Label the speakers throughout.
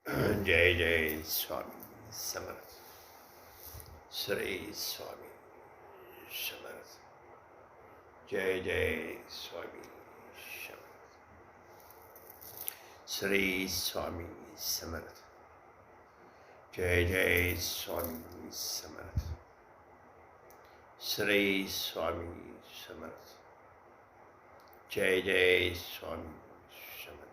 Speaker 1: जय जय स्वामी समर्थ। श्री स्वामी समर्थ। जय जय स्वामी समर्थ। श्री स्वामी समर्थ। जय जय स्वामी समर्थ। श्री स्वामी समर्थ। जय जय स्वामी समर्थ।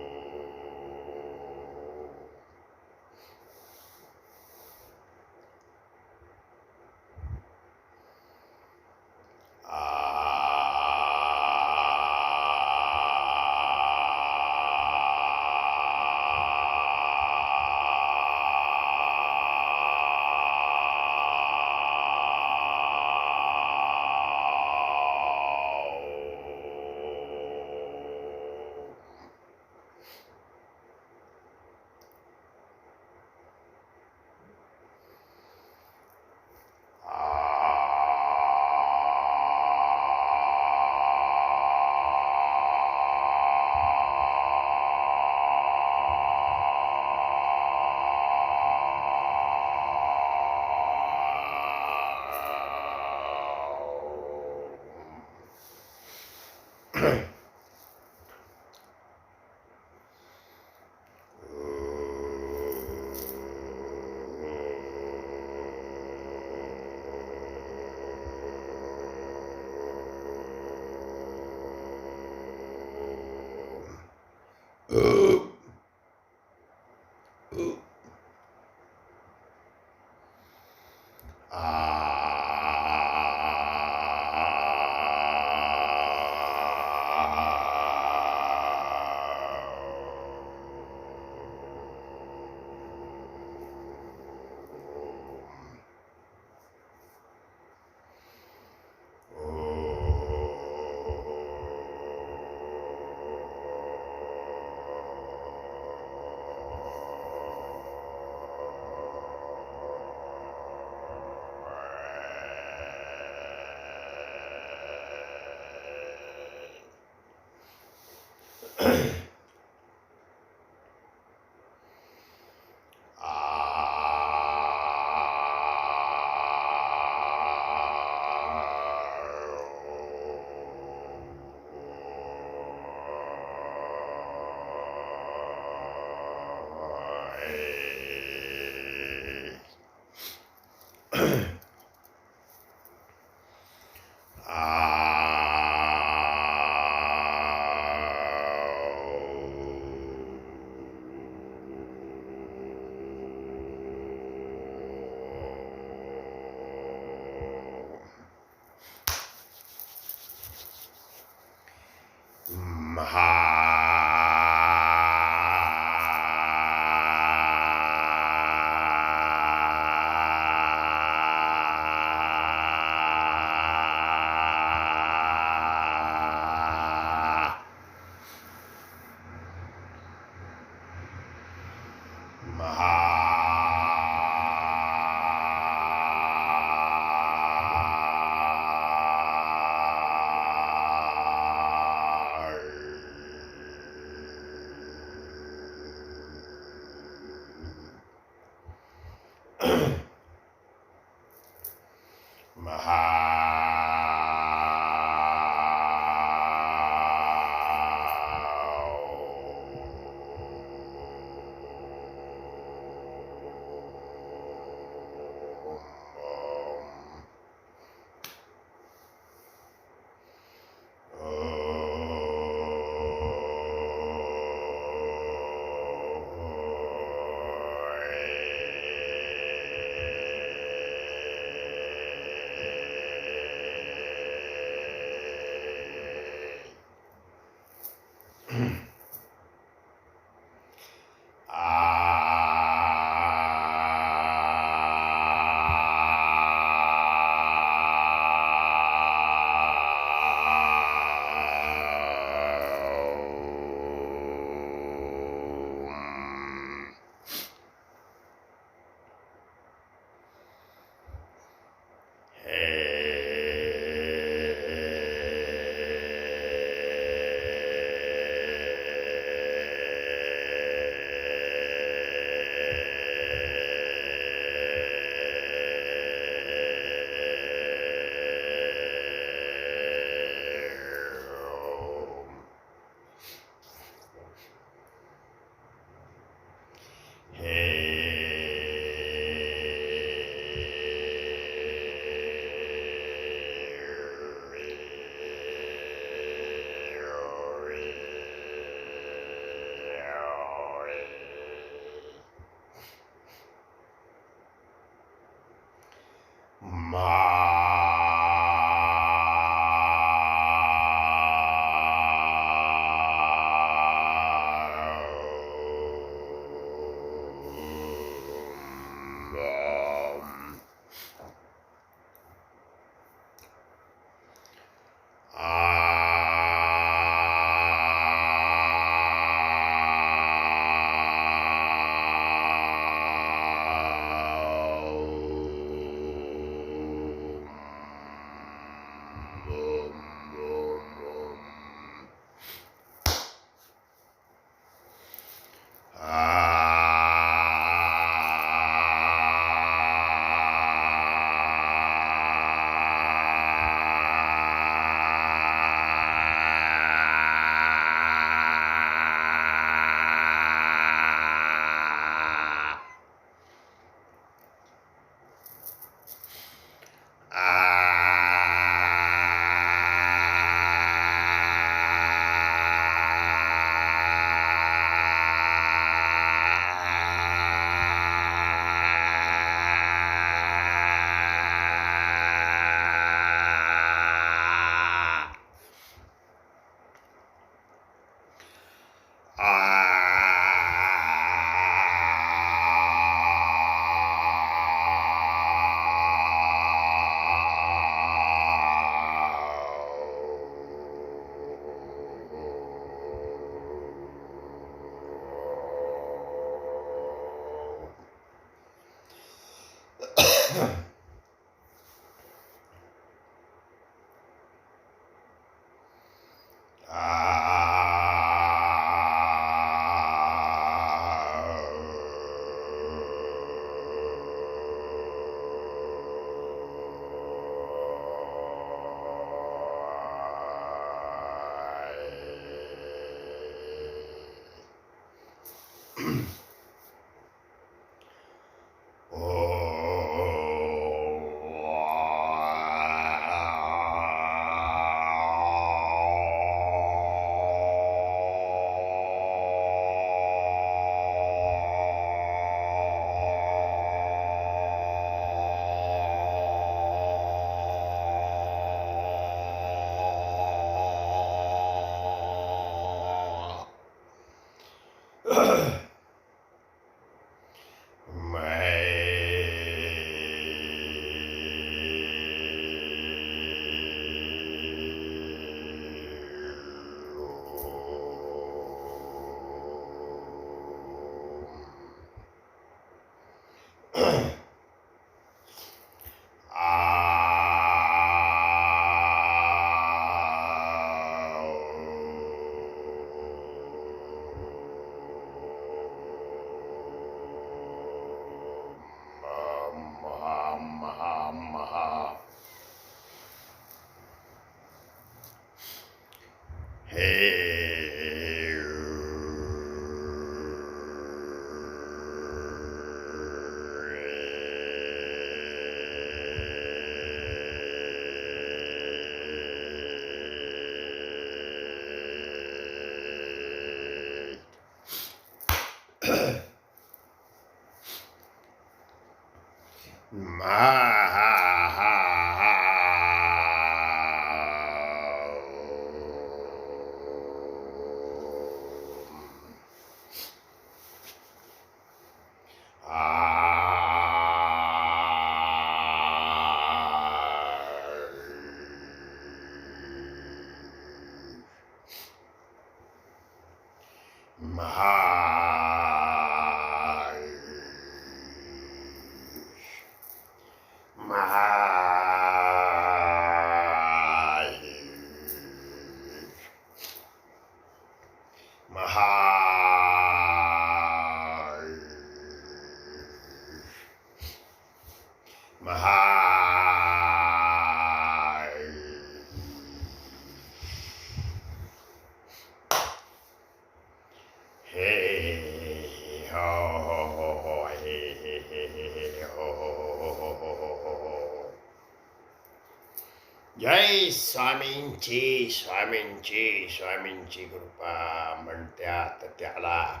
Speaker 1: जय स्वामींची स्वामींची स्वामींची कृपा म्हणतात त्याला.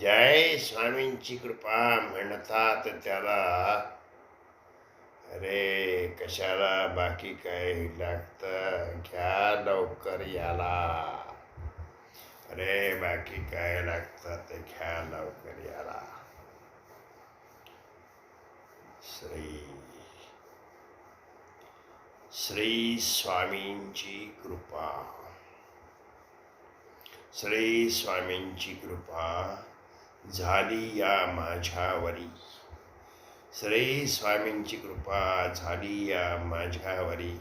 Speaker 1: जय स्वामींची कृपा म्हणतात त्याला. अरे कशाला बाकी काय लागतं, घ्या लवकर याला. अरे बाकी काय लागतं ते घ्या लवकर याला. श्री स्वामींची कृपा. श्री स्वामींची कृपा झाली या माझ्यावरी. श्री स्वामींची कृपा झाली या माझ्यावरी.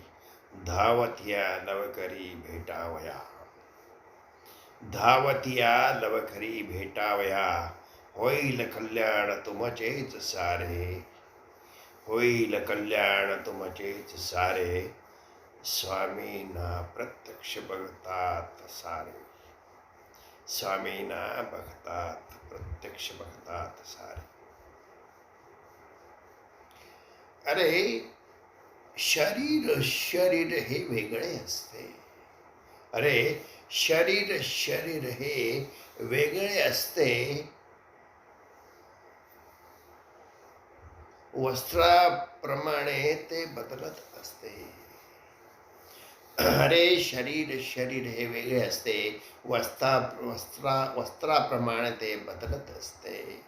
Speaker 1: धावत्या लवकरी भेटावया. धावत्या लवकरी भेटावया. होईल कल्याण तुमचेच सारे. होईल कल्याण तुमचेच सारे. स्वामींना प्रत्यक्ष बघतात सारे. स्वामींना बघतात, प्रत्यक्ष बघतात सारे. अरे शरीर शरीर हे वेगळे असते. अरे शरीर शरीर हे वेगळे असते. वस्त्राप्रमाणे ते बदलत असते. अरे शरीर शरीर हे वेगळे असते. वस्त्राप्रमाणे ते बदलत असते.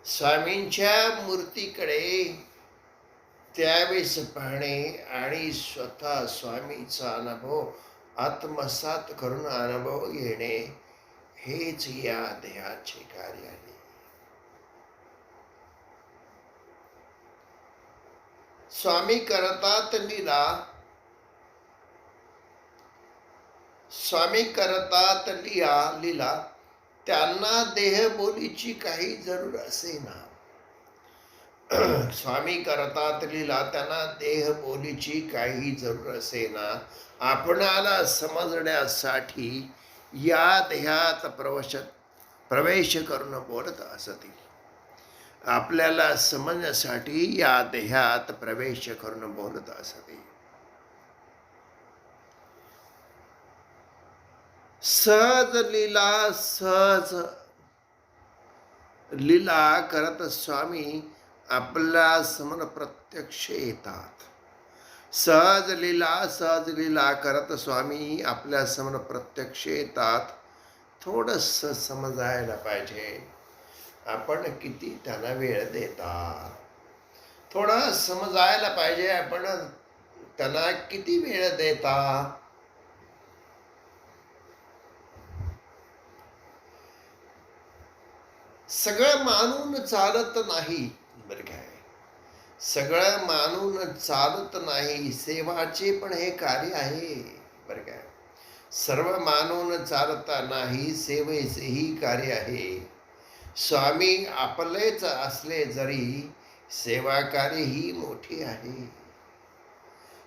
Speaker 1: स्वामींच्या मूर्तीकडे त्यावेळेस पाहणे आणि स्वतः स्वामीचा अनुभव आत्मसात करून अनुभव घेणे हेच या देहाचे कार्य आहे. स्वामी करतात लीला. स्वामी करतात लीला. त्यांना देहबोलीची काही जरूर असेना. स्वामी करतात लीला, त्यांना देहबोलीची काही जरूर असेना. आपणाला समजण्यासाठी या देहात प्रवेश करून बोलत असतील. आपल्याला समजण्यासाठी या देहात प्रवेश करून बोलत असतील. सहज लीला करत स्वामी आपल्या समोर प्रत्यक्ष येतात. सहज लीला करत स्वामी आपल्या समोर प्रत्यक्ष येतात. थोडस समजायला पाहिजे आपण किती त्यांना वेळ देता. थोडं समजायला पाहिजे आपण त्यांना किती वेळ देता. सगळं मानून चालत नाही. बरं काय, सगळं मानून चालत नाही, सेवाचे पण हे कार्य आहे. बरं काय, सर्व मानून चालता नाही, सेवेचेही कार्य आहे. स्वामी आपलेच असले जरी सेवा कार्य ही मोठी आहे.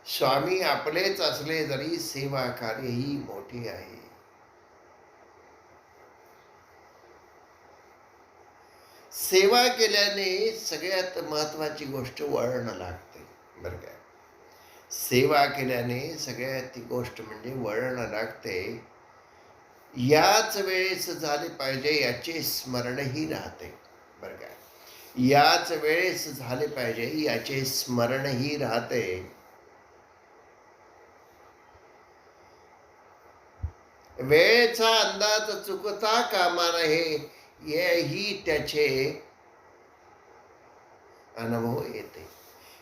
Speaker 1: स्वामी आपलेच असले जरी सेवा कार्य ही मोठी आहे. सेवा केल्याने सगळ्यात महत्वाची गोष्ट वळण लागते. बरं काय, सेवा केल्याने सगळ्यात ती गोष्ट म्हणजे वळण लागते. याच वेळेस झाले पाहिजे याचे स्मरणही राहते. बरं काय, याच वेळेस झाले पाहिजे याचे स्मरणही राहते. वेळेचा अंदाज चुकता कामा नये, हेही त्याचे अनुभव येते.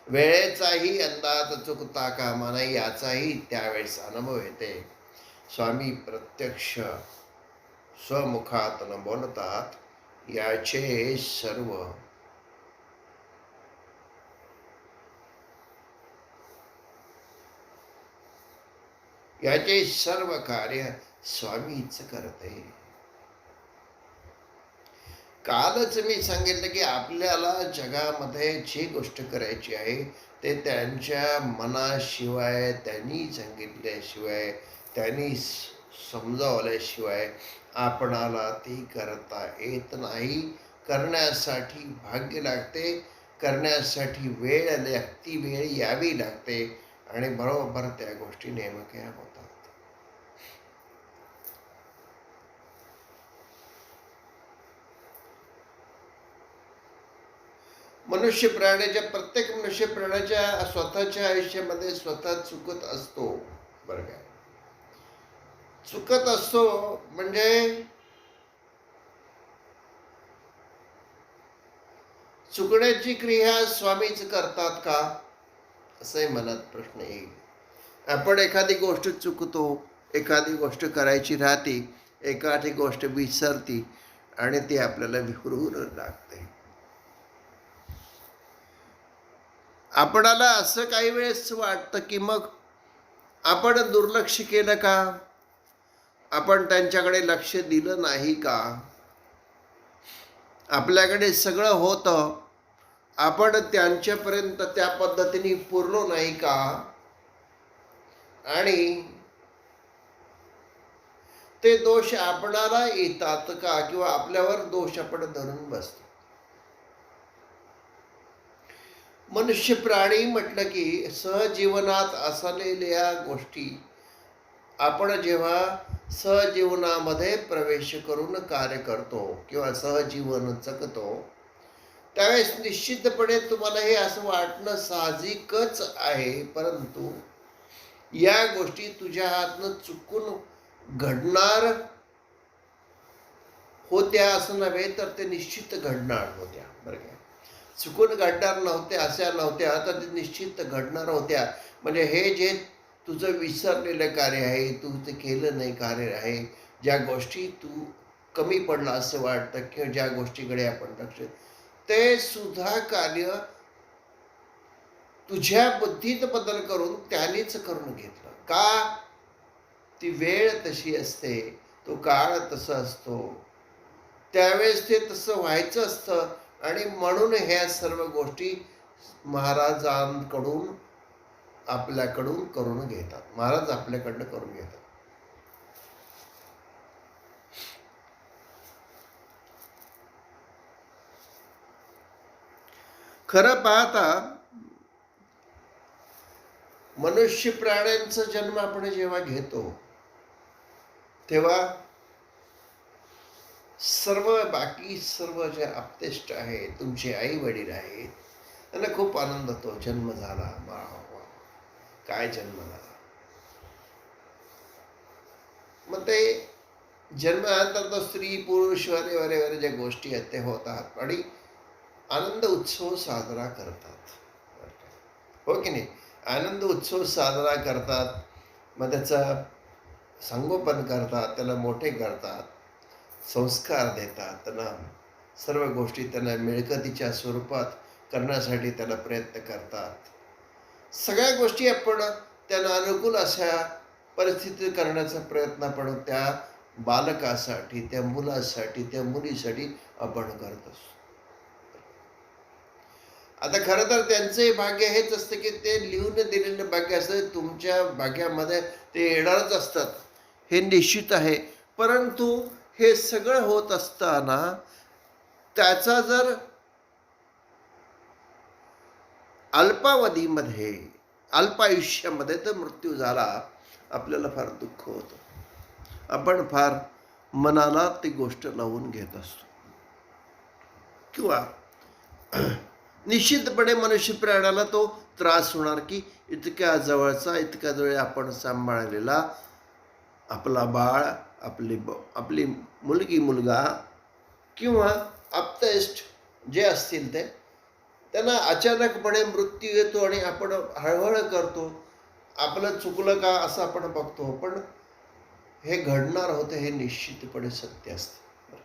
Speaker 1: वेळेचाही अंदाज चुकता कामा नये याचाही त्यावेळेस अनुभव येते. स्वामी प्रत्यक्ष स्वमुखातून बोलतात, याचे सर्व याचे सर्व कार्य स्वामीच करते. कालच मी सांगितलं की आपल्याला जगामध्ये जी गोष्ट करायची आहे ते त्यांच्या मनाशिवाय, त्यांनी सांगितल्याशिवाय, त्यांनी समजावल्याशिवाय आपणाला ती करता येत नाही. करण्यासाठी भाग्य लागते, करण्यासाठी वेळ लागती, वेळ यावी लागते आणि बरोबर त्या गोष्टी नेमक्या होतात. प्रत्येक मनुष्य प्राण्याच्या स्वतःच्या आयुष्यामध्ये स्वतः चुकत असतो. बरं काय, चुकत असतो म्हणजे चुकण्याची क्रिया स्वामीच करतात का, असंही मनात प्रश्न येईल. आपण एखादी गोष्ट चुकतो, एखादी गोष्ट करायची राहते, एखादी गोष्ट विसरती आणि ती आपल्याला विसरून लागते. आपणाला असं काही वेळेस वाटतं की मग आपण दुर्लक्ष केलं का, आपण त्यांच्याकडे लक्ष दिलं नाही का, आपल्याकडे सगळं होतं, आपण त्यांच्यापर्यंत त्या पद्धतीने पुरलो नाही का, आणि ते दोष आपणाला येतात का, किंवा आपल्यावर दोष आपण धरून बसतो. मनुष्य प्राणी म्हटलं की सहजीवनात असलेल्या गोष्टी आपण जेव्हा सहजीवनामध्ये प्रवेश करून कार्य करतो किंवा सहजीवन जगतो, त्यावेळेस निश्चितपणे तुम्हाला हे असं वाटणं साहजिकच आहे. परंतु या गोष्टी तुझ्या हातनं चुकून घडणार होत्या असं नव्हे, तर ते निश्चित घडणार होत्या. बरं काय, चुकून घडणार नव्हत्या अशा नव्हत्या, तर ते निश्चित घडणार होत्या. म्हणजे हे जे तुझं विसरलेलं कार्य आहे, तू ते केलं नाही कार्य आहे, ज्या गोष्टी तू कमी पडला असं वाटतं किंवा ज्या गोष्टीकडे आपण लक्ष, ते सुद्धा कार्य तुझ्या बुद्धीत बदल करून त्यानेच करून घेतलं. का, ती वेळ तशी असते, तो काळ तसा असतो, त्यावेळेस ते तसं व्हायचं असतं. आणि म्हणून ह्या सर्व गोष्टी महाराजांकडून आपल्याकडून करून घेतात, महाराज आपल्याकडनं करून घेतात. खरं पाहता मनुष्य प्राण्यांचा जन्म आपण जेव्हा घेतो तेव्हा बाकी सर्व जे आपतेष्ट आहेत, तुमचे आई वडील आहेत, त्यांना खूप आनंद होतो. जन्म झाला, काय जन्म झाला. मग ते जन्मानंतर तो स्त्री पुरुष वरे वरे वरे ज्या गोष्टी आहेत ते होतात आणि आनंद उत्सव साजरा करतात. हो की नाही, आनंद उत्सव साजरा करतात. मग त्याचं संगोपन करतात, त्याला मोठे करतात, संस्कार देतात, त्याला सर्व गोष्टी त्यांना मिळकतीच्या स्वरूपात करण्यासाठी त्याला प्रयत्न करतात. सगळ्या गोष्टी आपण त्यांना अनुकूल अशा परिस्थिती करण्याचा प्रयत्न आपण त्या बालकासाठी, त्या मुलासाठी, त्या मुलीसाठी आपण करत असतो. आता खरं तर त्यांचे भाग्य हेच असतं की ते लिहून दिलेलं भाग्य असतं. तुमच्या भाग्यामध्ये ते येणारच असतात, हे निश्चित आहे. परंतु हे सगळं होत असताना त्याचा जर अल्पावधीमध्ये, अल्पायुष्यामध्ये तर मृत्यू झाला, आपल्याला फार दुःख होतं. आपण फार मनाला ती गोष्ट लावून घेत असतो. किंवा निश्चितपणे मनुष्य प्राण्याला तो त्रास होणार की इतक्या जवळचा, इतक्या जवळ आपण सांभाळलेला आपला बाळ, आपली मुलगी, मुलगा किंवा आप्तेष्ट जे असतील ते, त्यांना अचानकपणे मृत्यू येतो आणि आपण हळहळ करतो. आपलं चुकलं का असं आपण बघतो. पण हे घडणार होतं हे निश्चितपणे सत्य असतं.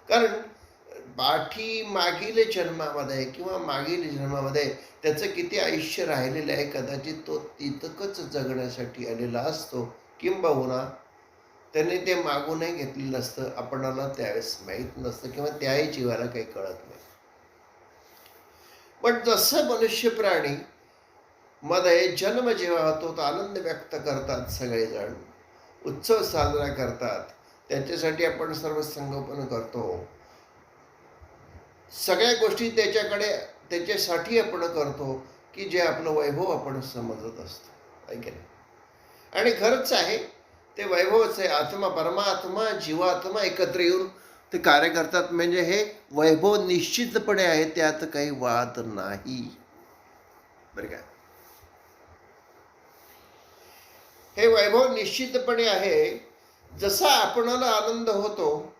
Speaker 1: कारण मागील जन्मामध्ये किंवा मागील जन्मामध्ये त्याचं किती आयुष्य राहिलेलं आहे, कदाचित तो तितकंच जगण्यासाठी आलेला असतो. किंबहुना त्याने ते मागूनही घेतलेलं असतं, आपणाला त्यावेळेस माहीत नसतं किंवा त्याही जीवाला काही कळत नाही. पण जसं मनुष्य प्राणी मध्ये जन्म जेव्हा होतो तो आनंद व्यक्त करतात, सगळेजण उत्सव साजरा करतात, त्याच्यासाठी आपण सर्व संगोपन करतो. सगळ्या गोष्टी त्याच्यासाठी आपण करतो की जे आपलं वैभव आपण समजत असतो, आहे की नाही? आणि खरंच आहे, ते वैभवच आहे. आत्मा, परमात्मा, जीवात्मा एकत्र येऊन ते कार्य करतात. म्हणजे हे वैभव निश्चितपणे आहे, त्यात काही वाद नाही, बरं का? हे वैभव निश्चितपणे आहे. जसा आपणाला आनंद होतो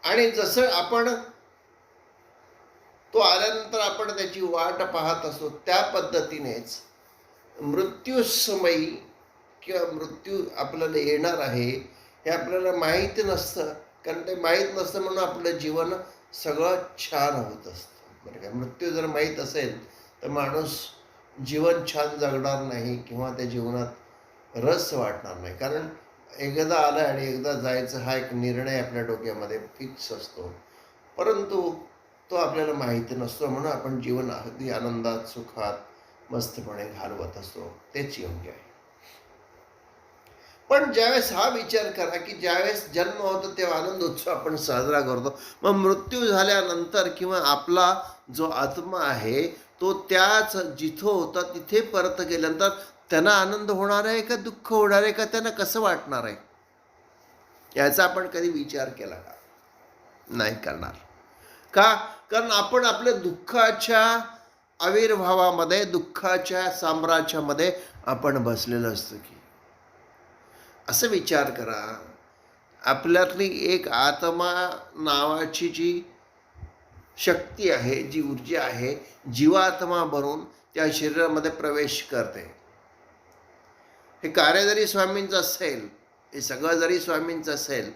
Speaker 1: आणि जसं आपण तो आल्यानंतर आपण त्याची वाट पाहत असतो, त्या पद्धतीनेच मृत्यूसमयी किंवा मृत्यू आपल्याला येणार आहे हे आपल्याला माहीत नसतं. कारण ते माहीत नसतं म्हणून आपलं जीवन सगळं छान होत असतं, बरं का? मृत्यू जर माहीत असेल तर माणूस जीवन छान जगणार नाही किंवा त्या जीवनात रस वाटणार नाही. कारण एकदा आलं आणि एकदा जायचं हा एक निर्णय आपल्या डोक्यामध्ये फिक्स असतो. परंतु तो आपल्याला माहिती नसतो म्हणून आपण जीवन अगदी आनंदात, सुखात मस्तपणे घालवत असतो. तेच योग्य आहे. पण ज्यावेळेस हा विचार करा की ज्यावेळेस जन्म होतो तेव्हा आनंद उत्सव आपण साजरा करतो. मग मृत्यू झाल्यानंतर किंवा आपला जो आत्मा आहे तो त्याच जिथं होता तिथे परत गेल्यानंतर त्यांना आनंद होणार आहे का दुःख होणार आहे का त्यांना कसं वाटणार आहे, याचा आपण कधी विचार केला का? नाही करणार. का? कारण आपण आपल्या दुःखाच्या आविर्भावामध्ये, दुःखाच्या साम्राज्यामध्ये आपण बसलेलं असतं. की असं विचार करा, आपल्यातली एक आत्मा नावाची जी शक्ती आहे, जी ऊर्जा आहे, जीवात्मा बनून त्या शरीरामध्ये प्रवेश करते. हे कार्य जरी स्वामींचं असेल, हे सगळं जरी स्वामींचं असेल,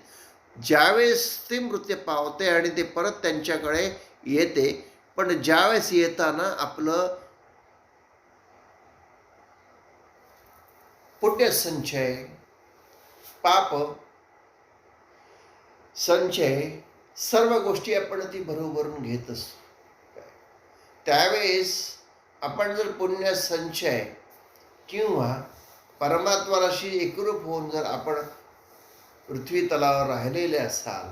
Speaker 1: ज्यावेळेस ते मृत्यू पावते आणि ते परत त्यांच्याकडे येते, पण ज्यावेळेस येताना आपलं पुण्यसंचय, पाप संचय, सर्व गोष्टी आपण ती भरभरून घेत असतो. त्यावेळेस आपण जर पुण्यसंचय किंवा परमात्म्याशी एकरूप होऊन जर आपण पृथ्वी तलावर राहिलेले असाल,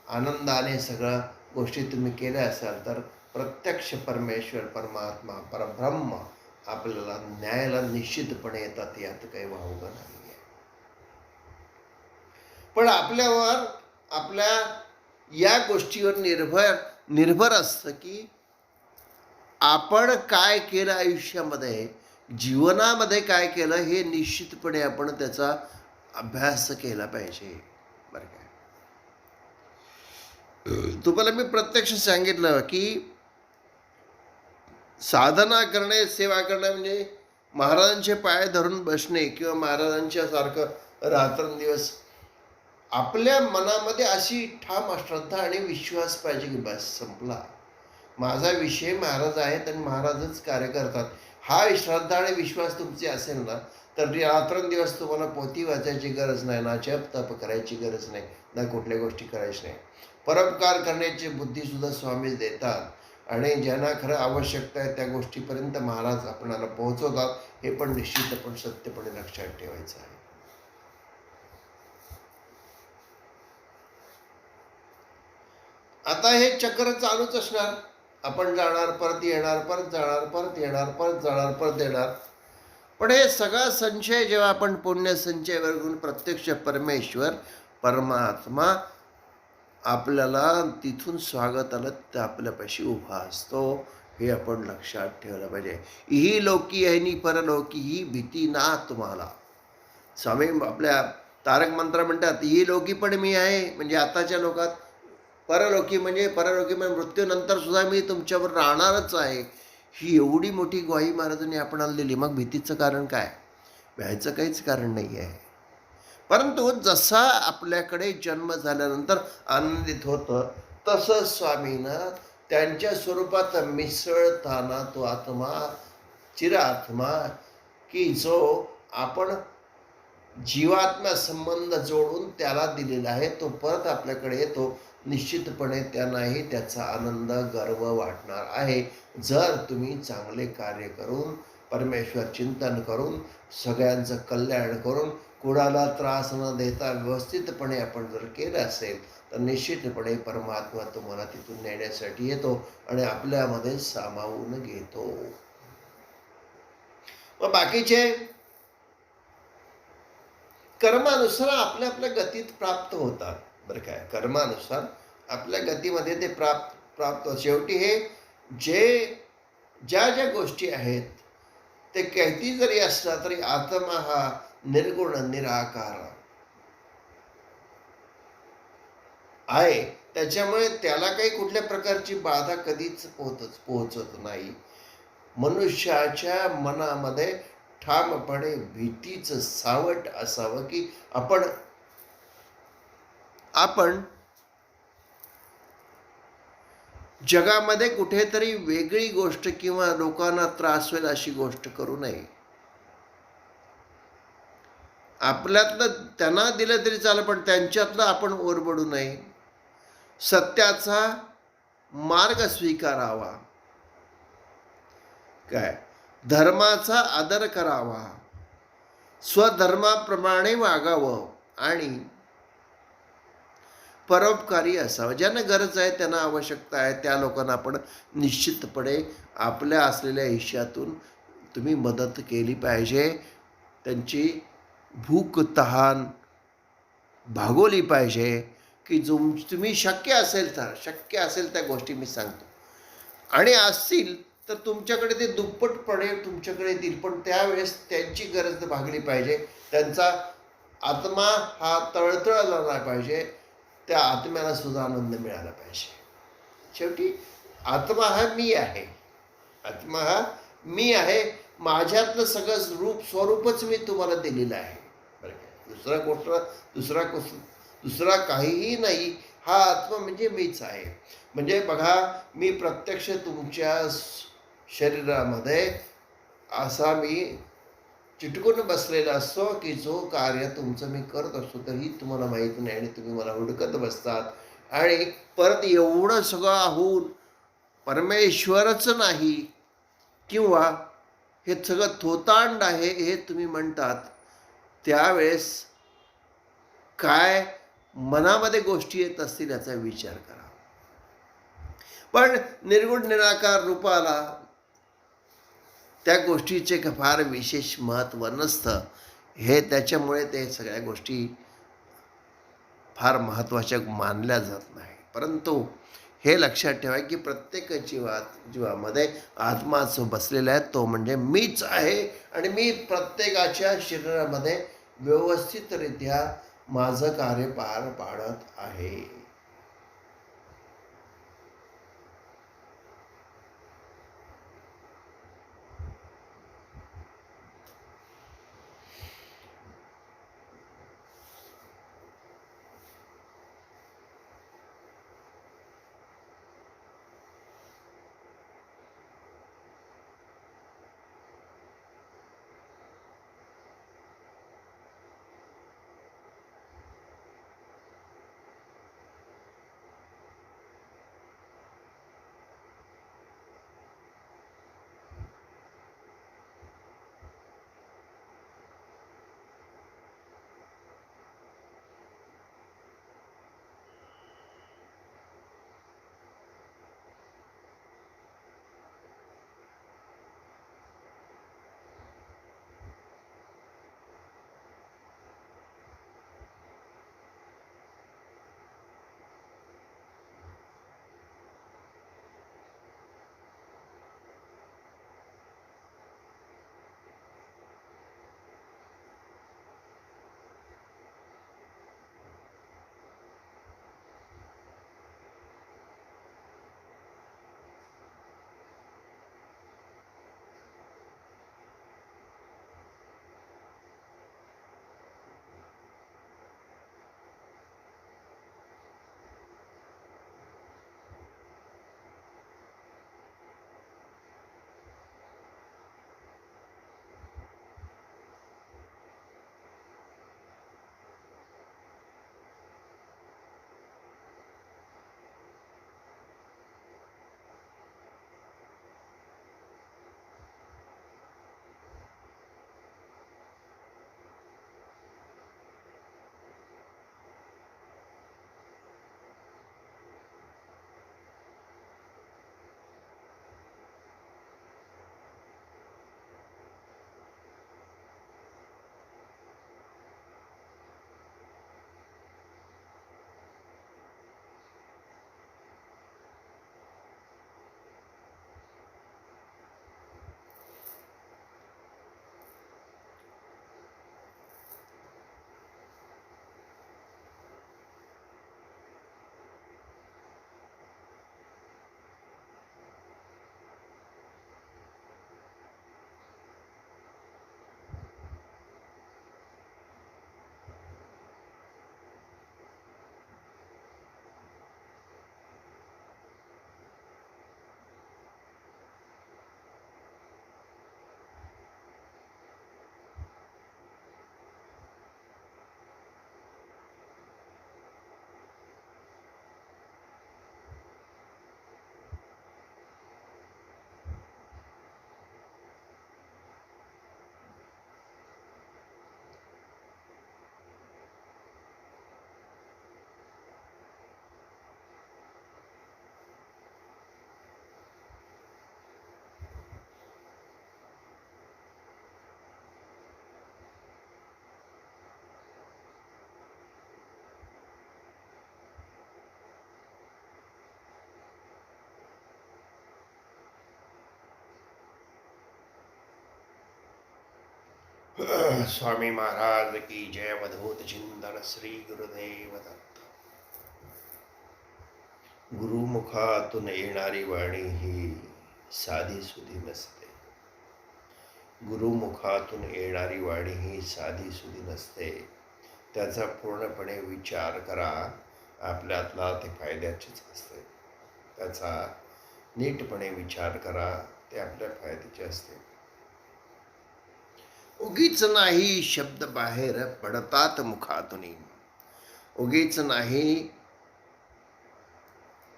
Speaker 1: आनंदाने सगळ्या गोष्टी तुम्ही केल्या असाल, तर प्रत्यक्ष परमेश्वर, परमात्मा, परब्रह्म आपल्याला न्यायाला निश्चितपणे येतात, यात काही वावगं नाही आहे. पण आपल्यावर, आपल्या या गोष्टीवर निर्भर असतं की आपण काय केलं आयुष्यामध्ये, जीवनामध्ये काय केलं, हे निश्चितपणे आपण त्याचा अभ्यास केला पाहिजे, बरं काय? तुम्हाला मी प्रत्यक्ष सांगितलं की साधना करणे, सेवा करणे म्हणजे महाराजांचे पाय धरून बसणे किंवा महाराजांच्या सारखं रात्रंदिवस आपल्या मनामध्ये अशी ठाम श्रद्धा आणि विश्वास पाहिजे की बस संपला. माझा विषय महाराज आहेत आणि महाराजच कार्य करतात. हा श्रद्धा आणि विश्वास तुमची असेल ना, तर रात्रंदिवस तुम्हाला पोथी वाचायची गरज नाही, ना जप तप करायची गरज नाही, ना कुठल्या गोष्टी करायची नाही. परोपकार करण्याची बुद्धीसुद्धा स्वामी देतात आणि ज्यांना खरं आवश्यकता आहे त्या गोष्टीपर्यंत महाराज आपणाला पोहोचवतात. हे पण निश्चितपणे सत्यपणे लक्षात ठेवायचं आहे. आता हे चक्र चालूच असणार. आपण जाणार, परत येणार, परत जाणार, परत येणार, परत जाणार, परत येणार. पण हे सगळा संचय जेव्हा आपण पुण्य संचय वर्गून प्रत्यक्ष परमेश्वर परमात्मा आपल्याला तिथून स्वागताला तर आपल्यापाशी उभा असतो, हे आपण लक्षात ठेवलं पाहिजे. ही लोकी ह्यानी परलोकी ही भीती ना तुम्हाला. स्वामी आपल्या तारक मंत्र म्हणतात, ही लोकी पण मी आहे, म्हणजे आताच्या लोकात परलोकी म्हणजे मृत्यूनंतर सुद्धा मी तुमच्यावर राहणारच आहे. ही एवढी मोठी ग्वाही महाराजांनी आपणाला दिली. मग भीतीचं कारण काय? भ्यायचं काहीच कारण नाही आहे. परंतु जसा आपल्याकडे जन्म झाल्यानंतर आनंदित होतं, तसं स्वामीनं त्यांच्या स्वरूपात मिसळताना तो आत्मा, चिरात्मा, की जो आपण जीवात्मा संबंध जोडून त्याला दिलेला आहे, तो परत आपल्याकडे येतो. निश्चितपणे त्यांनाही त्याचा आनंद, गर्व वाटणार आहे. जर तुम्ही चांगले कार्य करून, परमेश्वर चिंतन करून, सगळ्यांचं कल्याण करून, कुणाला त्रास न देता व्यवस्थितपणे आपण जर केलं असेल, तर निश्चितपणे परमात्मा तुम्हाला तिथून नेण्यासाठी येतो आणि आपल्यामध्ये सामावून घेतो. मग बाकीचे कर्मानुसार आपल्या आपल्या गतीत प्राप्त होतात. बरं काय, कर्मानुसार आपल्या गतीमध्ये ते प्राप्त शेवटी हे ज्या ज्या गोष्टी आहेत ते किती जरी असला तरी आत्मा हा निर्गुण निराकार आहे. त्याच्यामुळे त्याला काही कुठल्या प्रकारची बाधा कधीच पोहोचत नाही. मनुष्याच्या मनामध्ये ठामपणे भीतीचं सावट असावं की आपण जगामध्ये कुठेतरी वेगळी गोष्ट किंवा लोकांना त्रास होईल अशी गोष्ट करू नये. आपल्यातलं त्यांना दिलं तरी चालेल, पण त्यांच्यातलं आपण ओरबडू नये. सत्याचा मार्ग स्वीकारावा, काय धर्माचा आदर करावा, स्वधर्माप्रमाणे वागावं आणि परोपकारी असावं. ज्यांना गरज आहे, त्यांना आवश्यकता आहे, त्या लोकांना आपण निश्चितपणे आपल्या असलेल्या हिश्श्यातून तुम्ही मदत केली पाहिजे. त्यांची भूक तहान भागवली पाहिजे. की तुम्ही शक्य असेल त्या गोष्टी मी सांगतो. आणि असतील तर तुमच्याकडे ते दुप्पटपणे तुमच्याकडे येतील, पण त्यावेळेस त्यांची गरज भागली पाहिजे. त्यांचा आत्मा हा तळतळला नाही पाहिजे. त्या आत्म्याला सुद्धा आनंद मिळाला पाहिजे. शेवटी आत्मा हा मी आहे. आत्मा हा मी आहे. माझ्यातलं सगळं स्वरूपच मी तुम्हाला दिलेलं आहे. बरं काय, दुसरा काहीही नाही. हा आत्मा म्हणजे मीच आहे. म्हणजे बघा, मी प्रत्यक्ष तुमच्या शरीरामध्ये असा मी चिटकून बसलेला असतो की जो कार्य तुमचं मी करत असतो तरी तुम्हाला माहीत नाही आणि तुम्ही मला हुडकत बसतात. आणि परत एवढं सगळं होऊन परमेश्वरच नाही किंवा हे सगळं थोतांड आहे हे तुम्ही म्हणतात, त्यावेळेस काय मनामध्ये गोष्टी येत असतील याचा विचार करा. पण निर्गुण निराकार रूपाला त्या गोष्टीचे फार विशेष महत्त्व नसतं. हे त्याच्यामुळे ते सगळ्या गोष्टी फार महत्त्वाच्या मानल्या जात नाही. परंतु हे लक्षात ठेवा की प्रत्येक जीवामध्ये आत्माच बसलेला आहे, तो म्हणजे मीच आहे. आणि मी प्रत्येकाच्या शरीरामध्ये व्यवस्थितरित्या माझं कार्य पार पाडत आहे. स्वामी महाराज की जय. अवधूत चिंतन श्री गुरुदेव दत्त. गुरुमुखातून येणारी वाणी ही साधी सुधी नसते. गुरुमुखातून येणारी वाणी ही साधी सुधी नसते. त्याचा पूर्णपणे विचार करा. आपल्यातला ते फायद्याचेच असते. त्याचा नीटपणे विचार करा. ते आपल्या फायद्याचे असते. उगीच नाही शब्द बाहेर पडतात मुखातून. उगीच नाही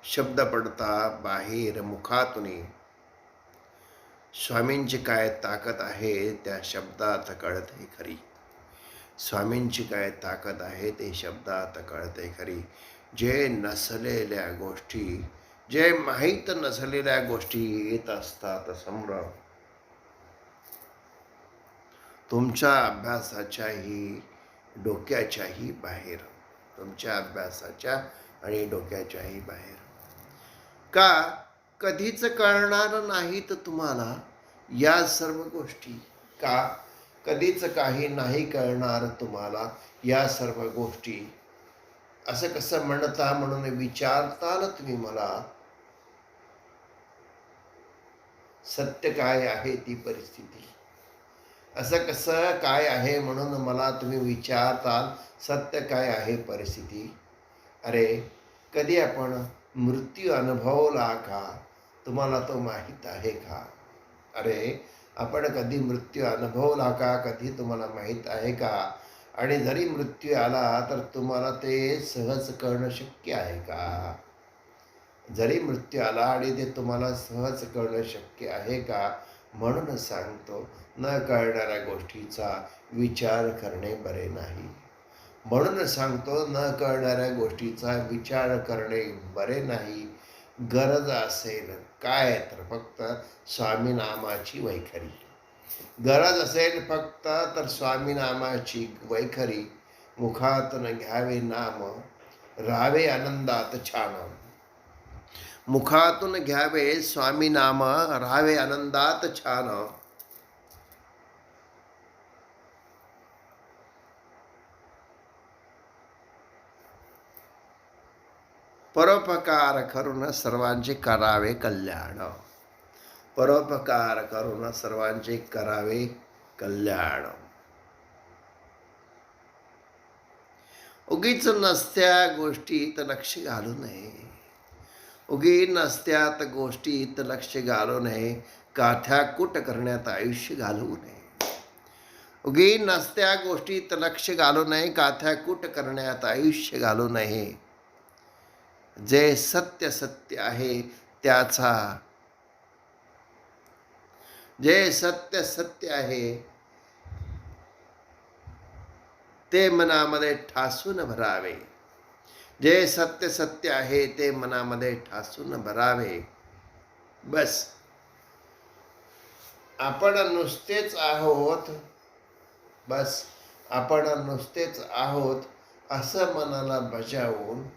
Speaker 1: शब्द पडता बाहेर मुखातून. स्वामींची काय ताकद आहे त्या शब्दात कळते खरी. स्वामींची काय ताकद आहे ते शब्दात कळते खरी. जे नसलेल्या गोष्टी, जे माहीत नसलेल्या गोष्टी येत असतात समोर. तुमच्या अभ्यासाच्याही डोक्याच्याही बाहेर. तुमच्या अभ्यासाच्या आणि डोक्याच्याही बाहेर. का कधीच कळणार नाहीत तुम्हाला या सर्व गोष्टी. का कधीच काही नाही कळणार तुम्हाला या सर्व गोष्टी. असं कसं म्हणता म्हणून विचारताल तुम्ही मला. सत्य काय आहे ती परिस्थिती. असं कसं काय आहे म्हणून मला तुम्ही विचारताल. सत्य काय आहे परिस्थिती. अरे कधी आपण मृत्यू अनुभवला का. तुम्हाला तो माहीत आहे का. अरे आपण कधी मृत्यू अनुभवला का. कधी तुम्हाला माहीत आहे का. आणि जरी मृत्यू आला तर तुम्हाला ते सहज कळणं शक्य आहे का. जरी मृत्यू आला आणि ते तुम्हाला सहज कळणं शक्य आहे का. म्हणून सांगतो न कळणाऱ्या गोष्टीचा विचार करणे बरे नाही. म्हणून सांगतो न कळणाऱ्या गोष्टीचा विचार करणे बरे नाही. गरज असेल काय तर फक्त स्वामीनामाची वैखरी. गरज असेल फक्त तर स्वामीनामाची वैखरी. मुखातून घ्यावे नाम राहावे आनंदात छान. मुखातून घ्यावे स्वामी नाम राहावे आनंदात छान. परोपकार करून सर्वांचे करावे कल्याण. परोपकार करून सर्वांचे करावे कल्याण. उगीच नसत्या गोष्टीत लक्ष घालू नये. उगी नसत्यात गोष्टीत लक्ष घालू नये. काथ्याकूट करण्यात आयुष्य घालवू नये. उगी नसत्या गोष्टीत लक्ष घालू नये. काथ्याकूट करण्यात आयुष्य घालू नये. जे सत्य सत्य आहे त्याचा, जे सत्य सत्य आहे ते मनामध्ये ठासून भरावे. जे सत्य सत्य आहे ते मनामध्ये ठासून भरावे. बस आपण नुसतेच आहोत. बस आपण नुसतेच आहोत असं मनाला बजावून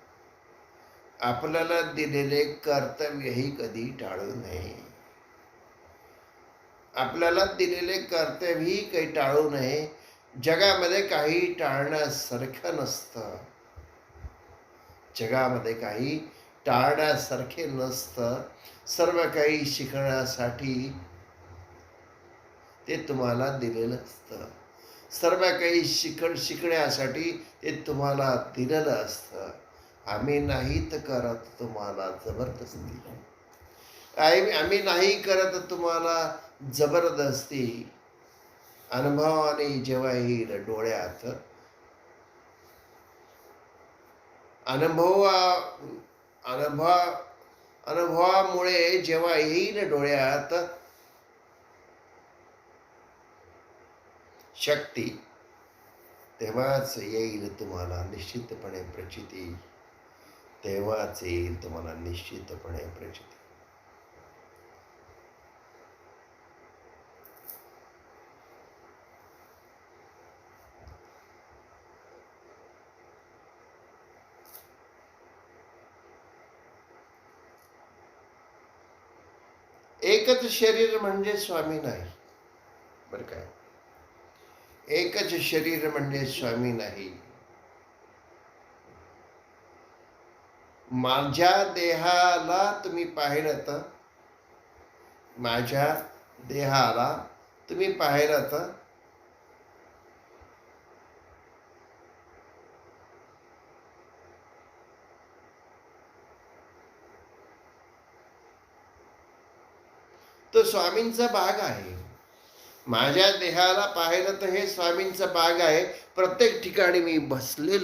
Speaker 1: आपल्याला दिलेले कर्तव्यही कधी टाळू नये. आपल्याला दिलेले कर्तव्यही काही टाळू नये. जगामध्ये काही टाळण्यासारखं नसतं. जगामध्ये काही टाळण्यासारखे नसतं. सर्व काही शिकण्यासाठी ते तुम्हाला दिलेलं असतं. सर्व काही शिकण्यासाठी ते तुम्हाला दिलेलं असतं. आम्ही नाहीत करत तुम्हाला जबरदस्ती. आम्ही नाही करत तुम्हाला जबरदस्ती. अनुभवाने जेव्हा येईल डोळ्यात, अनुभवामुळे जेव्हा येईल डोळ्यात शक्ती, तेव्हाच येईल तुम्हाला निश्चितपणे प्रचिती. तेव्हाच येईल तुम्हाला निश्चितपणे प्रचिती. एकच शरीर म्हणजे स्वामी नाही बरं काय. एकच शरीर म्हणजे स्वामी नाही. माझ्या देहाला तुम्ही पाहिलं तर, माझ्या देहाला तुम्ही पाहिलं तो स्वामींचा भाग आहे. माझ्या देहाला पाहिलं तर हे स्वामींचा भाग आहे. प्रत्येक ठिकाणी मी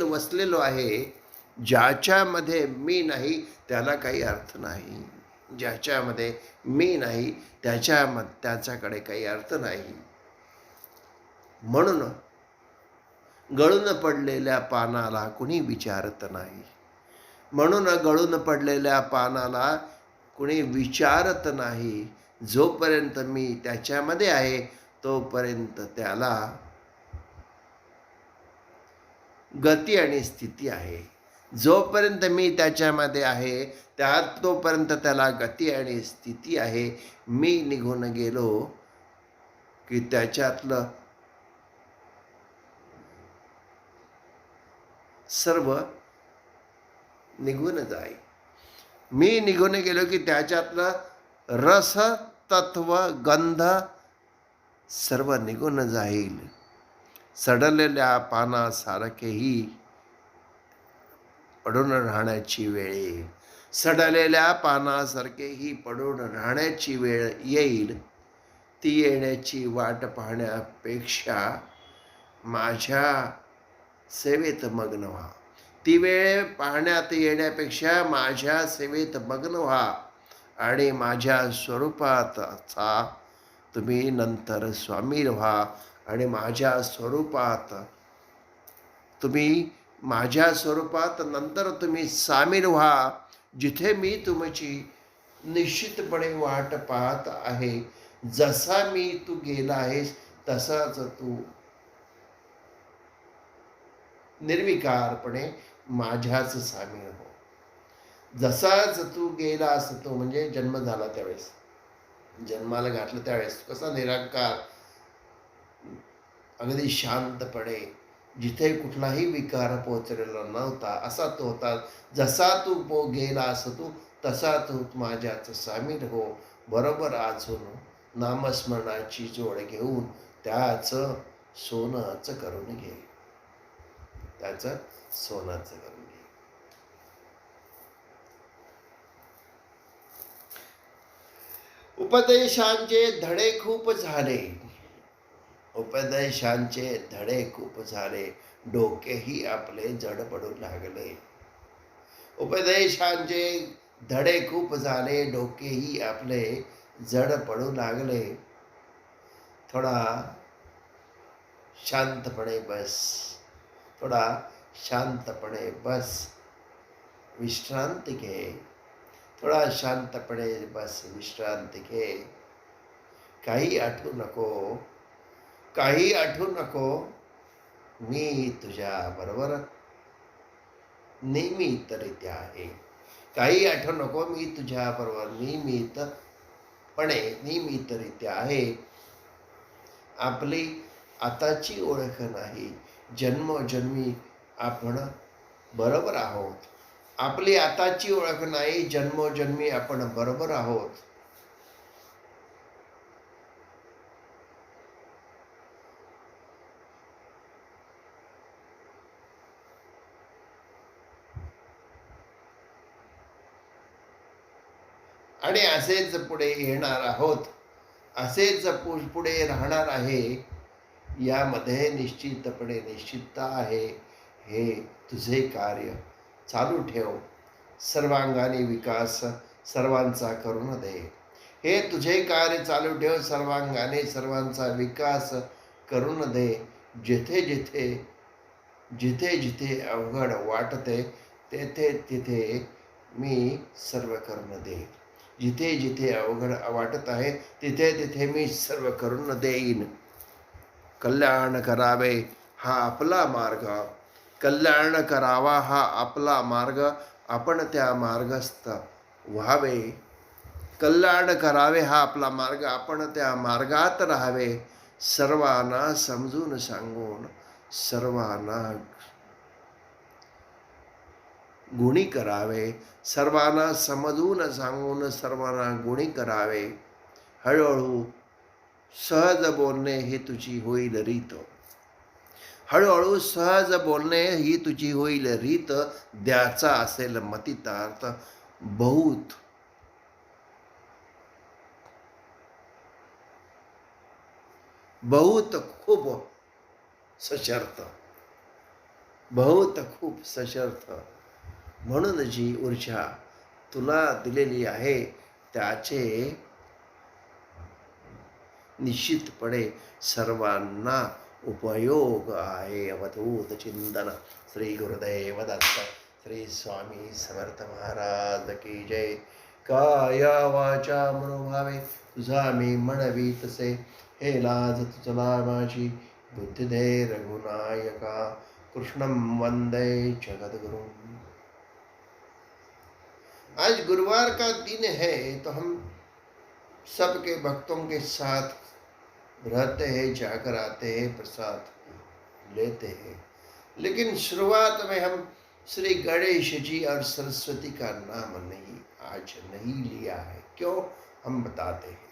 Speaker 1: वसलेलो आहे. ज्याच्यामध्ये मी नाही त्याला काही अर्थ नाही. ज्याच्यामध्ये मी नाही त्याच्याकडे काही अर्थ नाही. म्हणून गळून पडलेल्या पानाला कुणी विचारत नाही. म्हणून गळून पडलेल्या पानाला कुणी विचारत नाही. जोपर्यंत मी त्याच्यामध्ये आहे तोपर्यंत त्याला गती आणि स्थिती आहे. जोपर्यंत मी त्याच्यामध्ये आहे तोपर्यंत त्याला गती आणि स्थिती आहे. मी निघून गेलो की त्याच्यातलं सर्व निघून जाईल. मी निघून गेलो की त्याच्यातलं रस, तत्व, गंध सर्व निघून जाईल. सडलेल्या पानासारखेही पडून राहण्याची वेळ येईल. सडलेल्या पानासारखेही पडून राहण्याची वेळ येईल. ती येण्याची वाट पाहण्यापेक्षा माझ्या सेवेत मग्न व्हा. ती वेळ पाहण्यात येण्यापेक्षा माझ्या सेवेत मग्न व्हा आणि माझ्या स्वरूपाचा तुम्ही नंतर स्वामी व्हा. आणि माझ्या स्वरूपात नंतर तुम्ही सामील व्हा. जिथे मी तुमची निश्चितपणे वाट पाहत आहे. जसा मी तू गेला आहेस तसाच तू निर्विकारपणे माझ्याच सामील हो. जसाच तू गेलास तो म्हणजे जन्म झाला त्यावेळेस, जन्माला घातलं त्यावेळेस कसा निराकार अगदी शांतपणे जिथे कुठलाही विकार पोचलेला नव्हता असा तो होता. जसा तू गेलास तू तसा तू माझ्याच सामील हो. बरोबर अजून नामस्मरणाची जोड घेऊन त्याच सोनाचं करून घे. त्याचं सोनाचं करून घे. उपदेशांचे धडे खूप झाले. उपदेशांचे धडे खूप झाले. डोकेही आपले जड पडू लागले. उपदेशांचे धडे खूप झाले. डोकेही आपले जड पडू लागले. थोडा शांतपणे बस. थोडा शांतपणे बस. विश्रांती घे. थोडा शांतपणे बस. विश्रांती घे. काही आठवू नको. काही आठवू नको. मी तुझ्या बरोबर नियमितरित्या आहे. काही आठवू नको. मी तुझ्या बरोबर नियमितरित्या आहे. आपली आताची ओळख नाही. जन्मोजन्मी आपण बरोबर आहोत. आपली आताची ओळख नाही. जन्मोजन्मी आपण बरोबर आहोत. आणि असेच पुढे येणार आहोत. असेच पुढे राहणार आहे. यामध्ये निश्चितपणे निश्चितता आहे. हे तुझे कार्य चालू ठेव. सर्वांगाने विकास सर्वांचा करून दे. हे तुझे कार्य चालू ठेव. सर्वांगाने सर्वांचा विकास करून दे. जिथे जिथे अवघड वाटते तिथे मी सर्व करून दे. जिथे अवघड वाटत आहे तिथे मी सर्व करून देईन. कल्याण करावे हा आपला मार्ग. कल्याण करावा हा आपला मार्ग. आपण त्या मार्गस्थ व्हावे. कल्याण करावे हा आपला मार्ग. आपण त्या मार्गात राहावे. सर्वांना समजून सांगून सर्वांना गुणी करावे, सर्वांना समजून सांगून सर्वांना गुणी करावे. हळूहळू सहज बोलणे ही तुझी होईल रीत. हळूहळू सहज बोलणे ही तुझी होईल रीत. द्याचा असेल मतितार्थ बहुत बहुत खूप सशर्त, बहुत खूप सशर्त. म्हणून जी ऊर्जा तुला दिलेली आहे त्याचे निश्चितपणे सर्वांना उपयोग आहे. अवधूत चिंतन. श्री गुरुदेव दत्त. श्री स्वामी समर्थ महाराज की जय. काया वाचा मनोभावे तुझा मी म्हणवी तसे, हे लाज तुझला माझी बुद्धी दे रघुनायका. कृष्णम वंदे जगद्गुरु. आज गुरुवार का दिन है तो हम सबके भक्तों के साथ रहते हैं, जाकर आते हैं, प्रसाद लेते हैं. लेकिन शुरुआत में हम श्री गणेश जी और सरस्वती का नाम आज नहीं लिया है. क्यों, हम बताते हैं.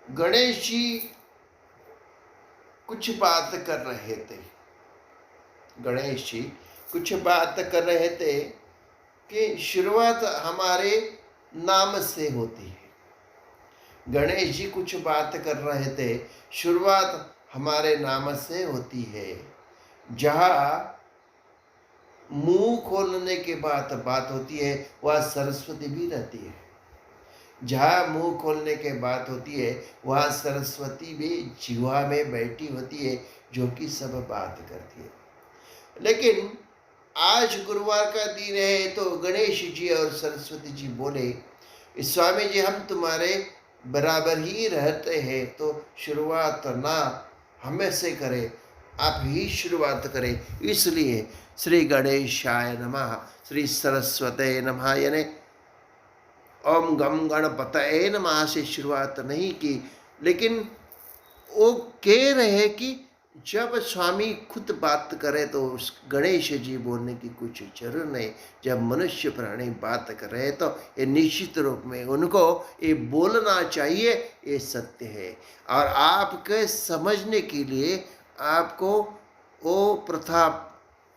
Speaker 1: गणेश जी कुछ बात कर रहे थे. गणेश जी कुछ बात कर रहे थे कि शुरुआत हमारे नाम से होती है. गणेश जी कुछ बात कर रहे थे, शुरुआत हमारे नाम से होती है. जहाँ मुंह खोलने के बाद बात होती है वह सरस्वती भी रहती है. जहाँ मुंह खोलने के बात होती है वहाँ सरस्वती भी जिह्वा में बैठी होती है, जो कि सब बात करती है. लेकिन आज गुरुवार का दिन है तो गणेश जी और सरस्वती जी बोले, स्वामी जी हम तुम्हारे बराबर ही रहते हैं, तो शुरुआत ना हमें से करें, आप ही शुरुआत करें. इसलिए श्री गणेशाय नमः, श्री सरस्वते नमः, यानी ओम गम गणपतये नमः से शुरुआत नहीं की. लेकिन वो कह रहे कि जब स्वामी खुद बात करे तो गणेश जी बोलने की कुछ जरूर नहीं. जब मनुष्य प्राणी बात कर रहे तो ये निश्चित रूप में उनको ये बोलना चाहिए, ये सत्य है. और आपके समझने के लिए आपको वो प्रथा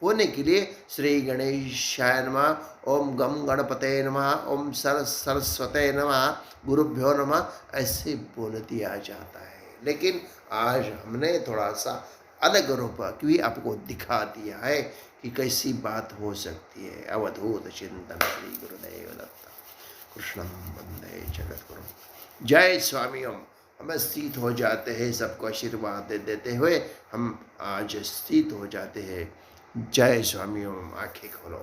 Speaker 1: होने के लिए श्री गणेशाय नमः, ओम गम गणपते नमः, ओम सरस्वते नमः, गुरुभ्यो नमः ऐसे बोल दिया जाता है. लेकिन आज हमने थोड़ा सा अलग रूप क्योंकि आपको दिखा दिया है कि कैसी बात हो सकती है. अवधूत चिंतन. श्री गुरुदेव दत्त. कृष्णम वंदे जगद्गुरु. जय स्वामी. हम स्थित हो जाते हैं, सबको आशीर्वाद देते हुए हम आज स्थित हो जाते हैं. जय स्वामी. आंखें खोलो.